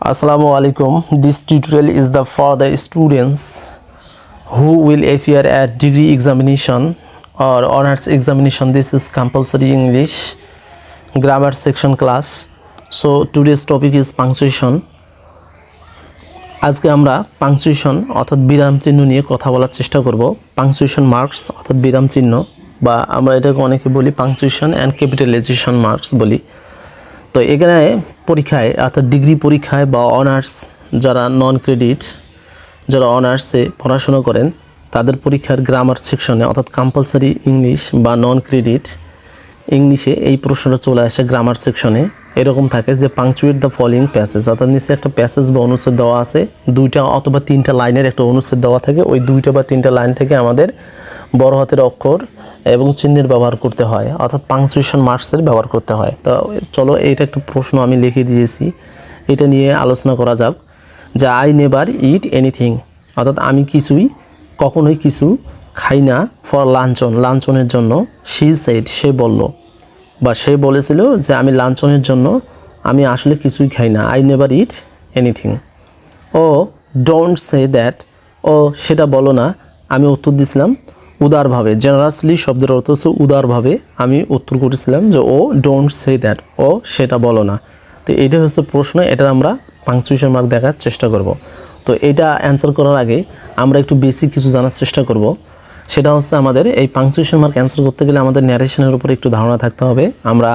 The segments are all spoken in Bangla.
Assalamu alaikum. This tutorial is for the students who will appear at degree examination or honors examination. This is compulsory English grammar section class. So today's topic is punctuation. আজকে আমরা পাংচুয়েশন অর্থাৎ বিরাম চিহ্ন নিয়ে কথা বলার চেষ্টা করব। পাংচুয়েশন মার্কস অর্থাৎ বিরাম চিহ্ন, বা আমরা এটাকে অনেকে বলি পাংচুয়েশন অ্যান্ড ক্যাপিটালাইজেশন মার্কস বলি। তো এখানে পরীক্ষায় অর্থাৎ ডিগ্রি পরীক্ষায় বা অনার্স যারা নন ক্রেডিট, যারা অনার্সে পড়াশোনা করেন তাদের পরীক্ষার গ্রামার সেকশনে অর্থাৎ কম্পালসারি ইংলিশ বা নন ক্রেডিট ইংলিশে এই প্রশ্নটা চলে আসে গ্রামার সেকশনে। এরকম থাকে যে পাংচুয়েট দ্য ফলোইং প্যাসেজ, অর্থাৎ নিচে একটা প্যাসেজ বা অনুচ্ছেদ দেওয়া আছে, দুইটা অথবা তিনটা লাইনের একটা অনুচ্ছেদ দেওয়া থাকে। ওই দুইটা বা তিনটা লাইন থেকে আমাদের বড় হাতের অক্ষর এবং চিহ্নের ব্যবহার করতে হয়, অর্থাৎ পাংচুয়েশন মার্কসের ব্যবহার করতে হয়। তো চলো এইটা একটা প্রশ্ন আমি লিখে দিয়েছি, এটা নিয়ে আলোচনা করা যাক। যে আই নেভার ইট এনিথিং, অর্থাৎ আমি কখনোই কিছু খাই না। ফর লাঞ্চনের জন্য। শি সেড, সে বলল বা সে বলেছিল যে আমি লাঞ্চনের জন্য আমি আসলে কিছুই খাই না। I never eat anything. Oh don't say that, ও সেটা বলো না। আমি উত্তর দিয়েছিলাম উদারভাবে। জেনারাসলি শব্দের অর্থ হচ্ছে উদারভাবে। আমি উত্তর করেছিলাম যে ও ডোন্ট সে দ্যাট, ও সেটা বলো না। তো এইটা হচ্ছে প্রশ্ন, এটা আমরা পাংচুয়েশন মার্ক দেখার চেষ্টা করব। তো এটা অ্যান্সার করার আগে আমরা একটু বেসিক কিছু জানার চেষ্টা করব। সেটা হচ্ছে আমাদের এই পাংচুয়েশন মার্ক অ্যান্সার করতে গেলে আমাদের ন্যারেশনের উপরে একটু ধারণা থাকতে হবে। আমরা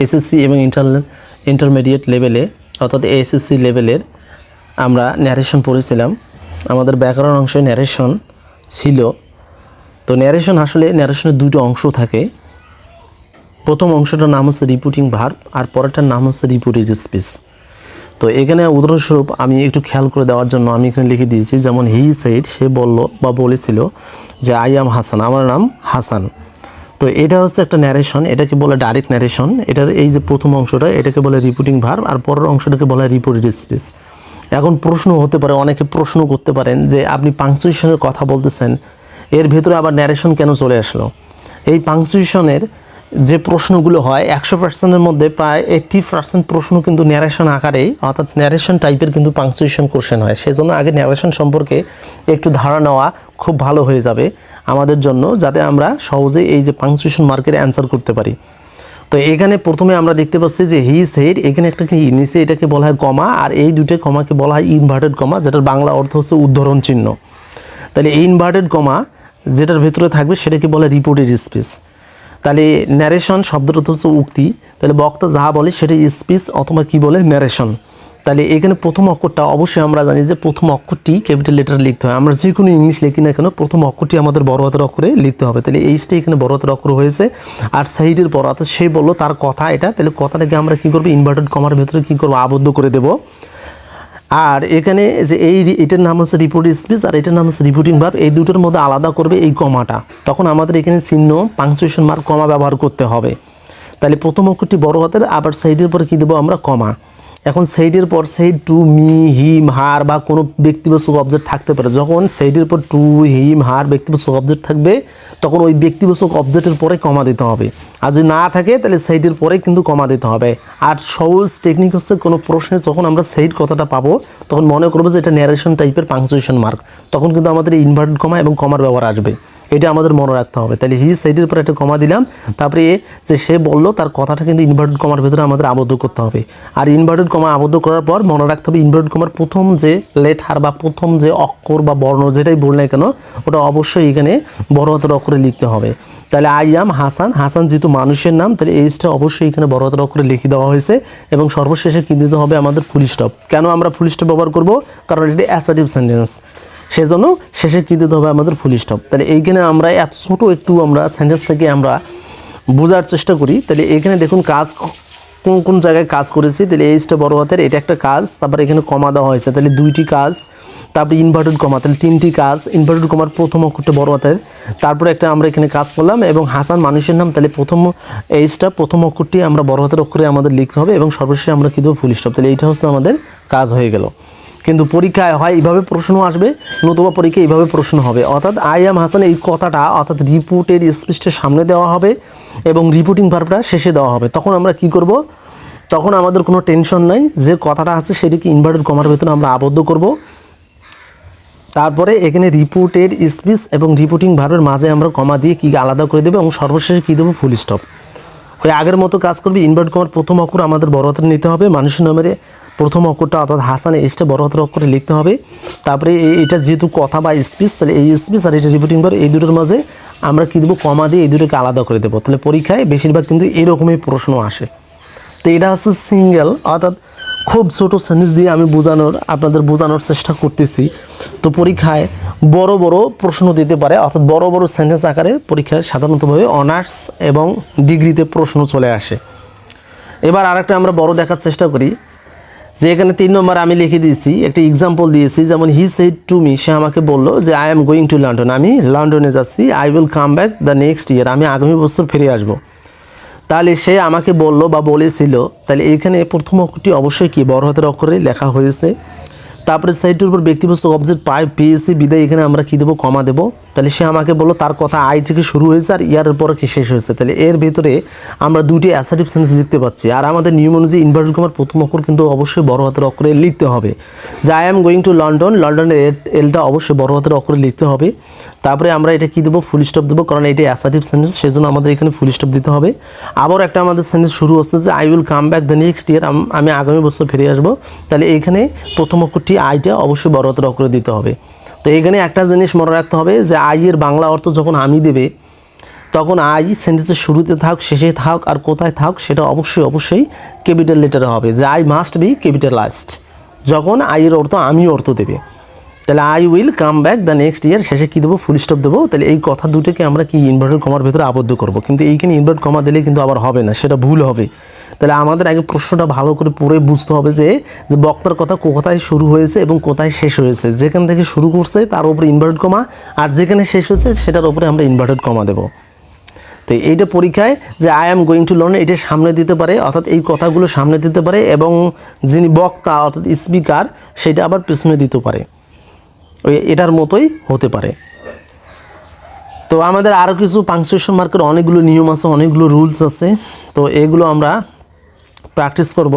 এসএসসি এবং ইন্টারমিডিয়েট লেভেলে অর্থাৎ এসএসসি লেভেলের আমরা ন্যারেশন পড়েছিলাম। আমাদের ব্যাকরণ অংশে ন্যারেশন ছিল। তো ন্যারেশনের দুটো অংশ থাকে। প্রথম অংশটার নাম হচ্ছে রিপিটিং ভার্ব, আর পরেরটার নাম হচ্ছে রিপিটেড স্পিচ। তো এখানে উদাহরণস্বরূপ আমি একটু খেয়াল করে দেওয়ার জন্য আমি এখানে লিখে দিয়েছি, যেমন হি সেড, সে বলল বা বলেছিল যে আই অ্যাম হাসান, আমার নাম হাসান। তো এটা হচ্ছে একটা ন্যারেশন, এটাকে বলে ডাইরেক্ট ন্যারেশন। এটার এই যে প্রথম অংশটা এটাকে বলে রিপিটিং ভার্ব, আর পরের অংশটাকে বলে রিপিটেড স্পিচ। এখন প্রশ্ন হতে পারে, অনেকে প্রশ্ন করতে পারেন যে আপনি পাংচুয়েশনের কথা বলতেছেন, এর ভেতরে আবার ন্যারেশন কেন চলে আসলো? এই পাংচুয়েশনের যে প্রশ্নগুলো হয় 100%-এর মধ্যে প্রায় 80% প্রশ্ন কিন্তু ন্যারেশন আকারেই, অর্থাৎ ন্যারেশন টাইপের কিন্তু পাংচুয়েশন কোশ্চেন হয়। সেই জন্য আগে ন্যারেশন সম্পর্কে একটু ধারণা নেওয়া খুব ভালো হয়ে যাবে আমাদের জন্য, যাতে আমরা সহজে এই যে পাংচুয়েশন মার্কের অ্যান্সার করতে পারি। তো এখানে প্রথমে আমরা দেখতে পাচ্ছি যে হি সেড, এখানে একটা কি নিচে এটাকে বলা হয় কমা, আর এই দুটো কমাকে বলা হয় ইনভার্টেড কমা, যেটার বাংলা অর্থ হচ্ছে উদ্ধরণ চিহ্ন। তাহলে এই ইনভার্টেড কমা যেটার ভেতরে থাকবে সেটাকে বলে রিপিটেড স্পিচ। তাহলে ন্যারেশন শব্দটা হচ্ছে উক্তি, তাহলে বক্তা যাহা বলে সেটা স্পিচ অথবা কি বলে ন্যারেশন। তাহলে এখানে প্রথম অক্ষরটা অবশ্যই আমরা জানি যে প্রথম অক্ষরটি ক্যাপিটাল লেটার লিখতে হয়। আমরা যে কোনো ইংলিশ লিখি না কেন প্রথম অক্ষরটি আমাদের বড় হাতের অক্ষরে লিখতে হবে। তাহলে এইচটা এখানে বড় হাতের অক্ষর হয়েছে, আর সাইডের পর অর্থাৎ সে বললো তার কথা এটা, তাহলে কথাটাকে আমরা কী করবো ইনভার্টেড কমার ভেতরে কী করবো আবদ্ধ করে দেবো। আর এখানে যে এটার নাম হচ্ছে রিপিটেড স্পিচ আর এটার নাম হচ্ছে রিপিটিং ভার্ব, এই দুটোর মধ্যে আলাদা করবে এই কমাটা। তখন আমাদের এখানে চিহ্ন পাংচুয়েশন মার্ক কমা ব্যবহার করতে হবে। তাহলে প্রথম অক্ষরটি বড় হাতের, আবার সাইডের পরে কী দেবো আমরা কমা। এখন সাইডের পর সাইড টু, মি, হিম, হার বা কোনো ব্যক্তিবাচক অবজেক্ট থাকতে পারে। যখন সাইডের পর টু, হিম, হার ব্যক্তিবাচক অবজেক্ট থাকবে তখন ওই ব্যক্তিবাচক অবজেক্টের পরে কমা দিতে হবে, আর যদি না থাকে তাহলে সাইডের পরে কিন্তু কমা দিতে হবে। আর সহজ টেকনিক হচ্ছে কোনো প্রশ্নে যখন আমরা সাইড কথাটা পাবো তখন মনে করবো যে এটা ন্যারেশন টাইপের পাংচুয়েশন মার্ক, তখন কিন্তু আমাদের ইনভার্টেড কমা এবং কমার ব্যবহার আসবে। এটা আমাদের মনে রাখতে হবে। তাহলে হি সাইডের পর একটা কমা দিলাম, তারপরে যে সে বললো তার কথাটা কিন্তু ইনভার্টেড কমার ভেতরে আমাদের আবদ্ধ করতে হবে। আর ইনভার্টেড কমা আবদ্ধ করার পর মনে রাখতে হবে ইনভার্টেড কমার প্রথম যে লেটার বা প্রথম যে অক্ষর বা বর্ণ যেটাই বল না কেন ওটা অবশ্যই এখানে বড় হাতের অক্ষরে লিখতে হবে। তাহলে আই অ্যাম হাসান, হাসান যেহেতু মানুষের নাম তাহলে এইচটা অবশ্যই এখানে বড় হাতের অক্ষরে লিখে দেওয়া হয়েছে। এবং সর্বশেষে কী দিতে হবে আমাদের ফুল স্টপ। কেন আমরা ফুল স্টপ ব্যবহার করব? কারণ এটি অ্যাসার্টিভ সেন্টেন্স, সেজন্য শেষে কী দিতে হবে আমাদের ফুল স্টপ। তাহলে এইখানে আমরা এত ছোটো একটু আমরা সেন্টেন্স থেকে আমরা বোঝার চেষ্টা করি। তাহলে এখানে দেখুন কাজ কোন কোন জায়গায় কাজ করেছি। তাহলে এইচটা বড় হাতের, এটা একটা কাজ, তারপরে এখানে কমা দেওয়া হয়েছে, তাহলে দুইটি কাজ, তারপরে ইনভার্টেড কমা, তাহলে তিনটি কাজ। ইনভার্টেড কমার প্রথম অক্ষরটা বড় হাতের, তারপরে একটা আমরা এখানে কাজ করলাম, এবং হাসান মানুষের নাম, তাহলে প্রথম এইচটা প্রথম অক্ষরটি আমরা বড় হাতের অক্ষরে আমাদের লিখতে হবে এবং সর্বশেষে আমরা কী দেবো ফুল স্টপ। তাহলে এইটা হচ্ছে আমাদের কাজ হয়ে গেল। কিন্তু পরীক্ষায় হয় এইভাবে প্রশ্ন আসবে, নতুবা পরীক্ষায় এইভাবে প্রশ্ন হবে, অর্থাৎ আই অ্যাম হাসান এই কথাটা অর্থাৎ রিপিটেড স্পিচটা সামনে দেওয়া হবে এবং রিপিটিং ভার্বটা শেষে দেওয়া হবে। তখন আমরা কি করব তখন আমাদের কোনো টেনশন নাই, যে কথাটা আছে সেটিকে ইনভার্টেড কমার ভেতরে আমরা আবদ্ধ করব। তারপরে এখানে রিপোর্টেড স্পিচ এবং রিপোর্টিং ভার্বের মাঝে আমরা কমা দিয়ে কী আলাদা করে দেবো এবং সর্বশেষে কী দেবো, ফুল স্টপ। ওই আগের মতো কাজ করবে। ইনভার্টেড কমার প্রথম অক্ষর আমাদের বড় হাতের নিতে হবে, মানুষের নামের প্রথম অক্ষরটা অর্থাৎ হাসান এসটা বড় হাতের অক্ষরে লিখতে হবে। তারপরে এটা যেহেতু কথা বা স্পিচ, তাহলে এই স্পিচ আর এটা রিপোর্টিং ভার্ব, এই দুটোর মাঝে আমরা কী দেবো, কমা দিয়ে এই দুটোকে আলাদা করে দেবো। তাহলে পরীক্ষায় বেশিরভাগ কিন্তু এরকমই প্রশ্ন আসে। তো এটা হচ্ছে সিঙ্গেল, অর্থাৎ খুব ছোটো সেন্টেন্স দিয়ে আমি আপনাদের বোঝানোর চেষ্টা করতেছি। তো পরীক্ষায় বড় বড় প্রশ্ন দিতে পারে, অর্থাৎ বড় বড় সেন্টেন্স আকারে পরীক্ষায় সাধারণতভাবে অনার্স এবং ডিগ্রিতে প্রশ্ন চলে আসে। এবার আরেকটা আমরা বড় দেখার চেষ্টা করি, যে এখানে 3 নম্বর আমি লিখে দিয়েছি, একটা এক্সাম্পল দিয়েছি। যেমন হি সেড টু মি, সে আমাকে বললো যে I am going to London, আমি লন্ডনে যাচ্ছি। I will come back the next year, আমি আগামী বছর ফিরে আসবো। তাহলে সে আমাকে বললো বা বলেছিল, তাহলে এখানে প্রথম অক্ষরটি অবশ্যই কি বড় হাতের অক্ষরে লেখা হয়েছে। তারপরে সাইডটির উপর ব্যক্তিবস্তু অবজেক্ট পেয়েছি বিদায়, এখানে আমরা কী দেবো, কমা দেবো। তাহলে সে আমাকে বললো, তার কথা আই থেকে শুরু হয়েছে আর ইয়ারের পরে কি শেষ হয়েছে। তাহলে এর ভিতরে আমরা দুটি অ্যাসার্টিভ সেন্টেন্স লিখতে পাচ্ছি। আর আমাদের নিয়ম অনুযায়ী ইনভার্টেড কমার প্রথম অক্ষর কিন্তু অবশ্যই বড় হাতের অক্ষরে লিখতে হবে। যে I am going to London, লন্ডনের এলটা অবশ্যই বড় হাতের অক্ষরে লিখতে হবে। তারপরে আমরা এটা কী দেবো, ফুল স্টপ দেবো, কারণ এটা অ্যাসার্টিভ সেন্টেন্স, সেজন্য আমাদের এখানে ফুল স্টপ দিতে হবে। আবার একটা আমাদের সেন্টেন্স শুরু হচ্ছে যে I will come back the next year, আমি আগামী বছর ফিরে আসবো। তাহলে এইখানে প্রথম অক্ষরটি আইটা অবশ্যই বড় হাতের অক্ষরে দিতে হবে। তো এখানে একটা জিনিস মনে রাখতে হবে যে আই এর বাংলা অর্থ যখন আমি দেবে, তখন আই সেন্টেন্সের শুরুতে থাক, শেষে থাক আর কোথায় থাক সেটা অবশ্যই ক্যাপিটাল লেটারে হবে। যে আই মাস্ট বি ক্যাপিটালাইজড যখন আই এর অর্থ আমি অর্থ দেবে। তাহলে I will come back the next year, শেষে কী দেবো, ফুল স্টপ দেবো। তাহলে এই কথা দুটোকে আমরা কি ইনভার্টেড কমার ভেতরে আবদ্ধ করব। কিন্তু এইখানে ইনভার্টেড কমা দিলে কিন্তু আবার হবে না, সেটা ভুল হবে। তাহলে আমাদের আগে প্রশ্নটা ভালো করে পড়ে বুঝতে হবে যে বক্তার কথা কোথায় শুরু হয়েছে এবং কোথায় শেষ হয়েছে। যেখান থেকে শুরু করছে তার উপরে ইনভার্টেড কমা, আর যেখানে শেষ হয়েছে সেটার উপরে আমরা ইনভার্টেড কমা দেবো। তো এইটা পরীক্ষায় যে I am going to London এটা সামনে দিতে পারে, অর্থাৎ এই কথাগুলো সামনে দিতে পারে, এবং যিনি বক্তা অর্থাৎ স্পিকার সেটা আবার পিছনে দিতে পারে, ওই এটার মতোই হতে পারে। তো আমাদের আরও কিছু পাংচুয়েশন মার্কের অনেকগুলো নিয়ম আছে, অনেকগুলো রুলস আছে। তো এগুলো আমরা প্র্যাকটিস করব।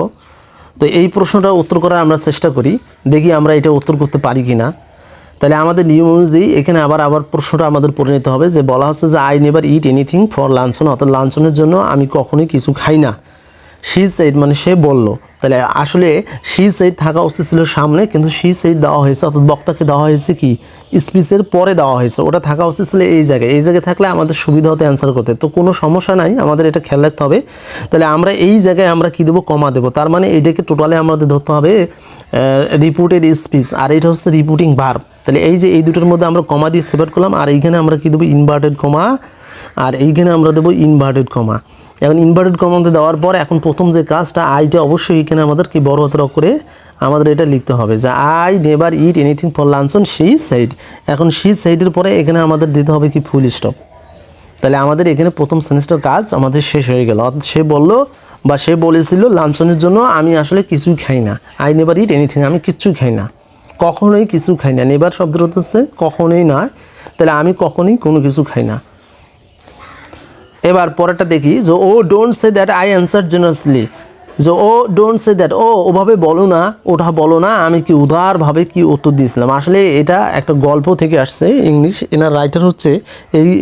তো এই প্রশ্নটার উত্তর করার আমরা চেষ্টা করি, দেখি আমরা এটা উত্তর করতে পারি কি না। তাহলে আমাদের নিয়ম অনুযায়ী এখানে আবার প্রশ্নটা আমাদের পড়ে নিতে হবে। যে বলা হচ্ছে যে I never eat anything for luncheon, অর্থাৎ লাঞ্চনের জন্য আমি কখনোই কিছু খাই না। শি সেড মানে সে বলল। তাহলে আসলে শি সেড থাকা উচিত ছিল সামনে, কিন্তু শি সেড দেওয়া হয়েছে, অর্থাৎ বক্তাকে দেওয়া হয়েছে কি স্পিচের পরে দেওয়া হয়েছে, ওটা থাকা উচিত ছিল এই জায়গায় থাকলে আমাদের সুবিধা হতে অ্যান্সার করতে। তো কোনো সমস্যা নাই, আমাদের এটা খেয়াল রাখতে হবে। তাহলে আমরা এই জায়গায় আমরা কী দেবো, কমা দেবো। তার মানে এইটাকে টোটালি আমাদের ধরতে হবে রিপোর্টেড স্পিচ, আর এটা হচ্ছে রিপোর্টিং ভার্ব। তাহলে এই যে এই দুটোর মধ্যে আমরা কমা দিয়ে সেপারেট করলাম, আর এইখানে আমরা কী দেবো, ইনভার্টেড কমা, আর এইখানে আমরা দেবো ইনভার্টেড কমা। এখন ইনভার্টেড কমাতে দেওয়ার পর এখন প্রথম যে কাজটা আইটা অবশ্যই এখানে আমাদের কি বড় হাতের অক্ষরে আমাদের এটা লিখতে হবে যে I never eat anything for luncheon she said. এখন শি সেডের পরে এখানে আমাদের দিতে হবে কি ফুল স্টপ। তাহলে আমাদের এখানে প্রথম সেন্টেন্সটার কাজ আমাদের শেষ হয়ে গেল। অর্থাৎ সে বলল বা সে বলেছিল লাঞ্চনের জন্য আমি আসলে কিছুই খাই না। আই নেভার ইট এনিথিং, আমি কিচ্ছুই খাই না, কখনোই কিছু খাই না। নেভার শব্দের অর্থ হচ্ছে কখনোই নয়, তাহলে আমি কখনোই কোনো কিছু খাই না। এবার পরেরটা দেখি যে oh don't say that I answer generously. যে ও ডোন্ট সে দ্যাট, ওভাবে বলো না, ওটা বলো না, আমি কি উদারভাবে কি উত্তর দিয়েছিলাম। আসলে এটা একটা গল্প থেকে আসছে, ইংলিশ, এনার রাইটার হচ্ছে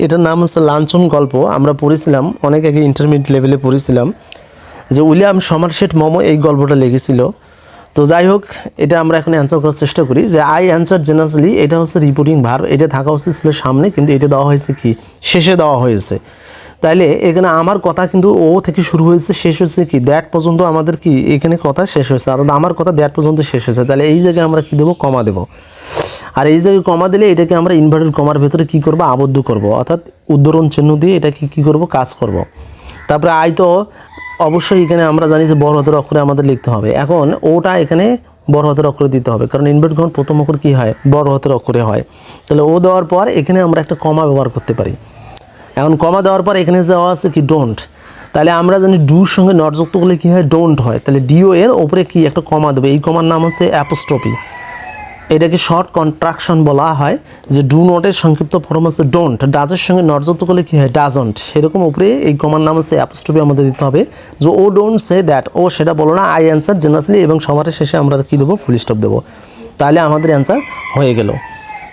এটার নাম হচ্ছে লাঞ্চন গল্প। আমরা পড়েছিলাম অনেক আগে, ইন্টারমিডিয়েট লেভেলে পড়েছিলাম যে উইলিয়াম সমারসেট মমো এই গল্পটা লিখেছিল। তো যাই হোক, এটা আমরা এখন অ্যান্সার করার চেষ্টা করি। যে আই অ্যান্সার জেনারেসলি এটা হচ্ছে রিপোর্টিং ভার্ব, এটা থাকা উচিত ছিল সামনে, কিন্তু এটা দেওয়া হয়েছে কি শেষে দেওয়া হয়েছে। তাইলে এখানে আমার কথা কিন্তু ও থেকে শুরু হয়েছে, শেষ হয়েছে কি দ্যাট পর্যন্ত, আমাদের কি এখানে কথা শেষ হয়েছে, অর্থাৎ আমার কথা দ্যাট পর্যন্ত শেষ হয়েছে। তাহলে এই জায়গায় আমরা কী দেবো, কমা দেবো। আর এই জায়গায় কমা দিলে এটাকে আমরা ইনভার্টেড কমার ভেতরে কী করবো, আবদ্ধ করব, অর্থাৎ উদ্ধরণ চিহ্ন দিয়ে এটাকে কী করব, কাজ করব। তারপরে আই তো অবশ্যই এখানে আমরা জানি যে বড় হাতের অক্ষরে আমাদের লিখতে হবে। এখন ওটা এখানে বড় হাতের অক্ষরে দিতে হবে, কারণ ইনভার্টেড কমার প্রথম অক্ষর কী হয়, বড় হাতের অক্ষরে হয়। তাহলে ও দেওয়ার পর এখানে আমরা একটা কমা ব্যবহার করতে পারি। এখন কমা দেওয়ার পর এখানে যাওয়া আছে কি ডোন্ট। তাহলে আমরা জানি ডুর সঙ্গে নট যুক্ত করলে কী হয়, ডোন্ট হয়। তাহলে ডিও এর ওপরে কি একটা কমা দেবে, এই কমার নাম হচ্ছে অ্যাপোস্ট্রফি। এটাকে শর্ট কন্ট্রাকশন বলা হয়, যে ডু নটের সংক্ষিপ্ত ফর্ম হচ্ছে ডোন্ট, ডাজের সঙ্গে নট যুক্ত করলে কী হয় ডাজন্ট, সেরকম উপরে এই কমার নাম হচ্ছে অ্যাপোস্ট্রফি আমাদের দিতে হবে, যে ও ডোন্ট সে দ্যাট, ও সেটা বলো না, আই অ্যান্সার জেনারেলি, এবং সবার শেষে আমরা কী দেবো ফুল স্টপ দেবো, তাহলে আমাদের অ্যান্সার হয়ে গেল।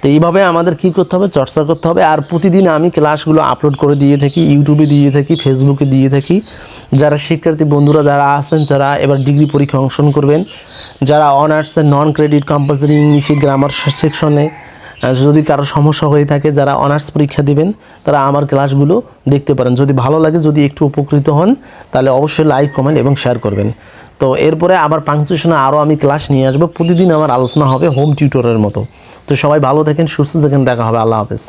তো এইভাবে আমাদের কী করতে হবে, চর্চা করতে হবে। আর প্রতিদিন আমি ক্লাসগুলো আপলোড করে দিয়ে থাকি, ইউটিউবে দিয়ে থাকি, ফেসবুকে দিয়ে থাকি। যারা শিক্ষার্থী বন্ধুরা যারা আছেন, যারা এবার ডিগ্রি পরীক্ষায় অংশগ্রহণ করবেন, যারা অনার্সের নন ক্রেডিট কম্পালসারি ইংলিশে গ্রামার সেকশনে যদি কারো সমস্যা হয়ে থাকে, যারা অনার্স পরীক্ষা দেবেন, তারা আমার ক্লাসগুলো দেখতে পারেন। যদি ভালো লাগে, যদি একটু উপকৃত হন, তাহলে অবশ্যই লাইক, কমেন্ট এবং শেয়ার করবেন। তো এরপরে আবার পাংচুয়েশনে আরও আমি ক্লাস নিয়ে আসবো, প্রতিদিন আমার আলোচনা হবে হোম টিউটরের মতো। তো সবাই ভালো থাকেন, সুস্থ থাকেন, দেখা হবে, আল্লাহ হাফেজ।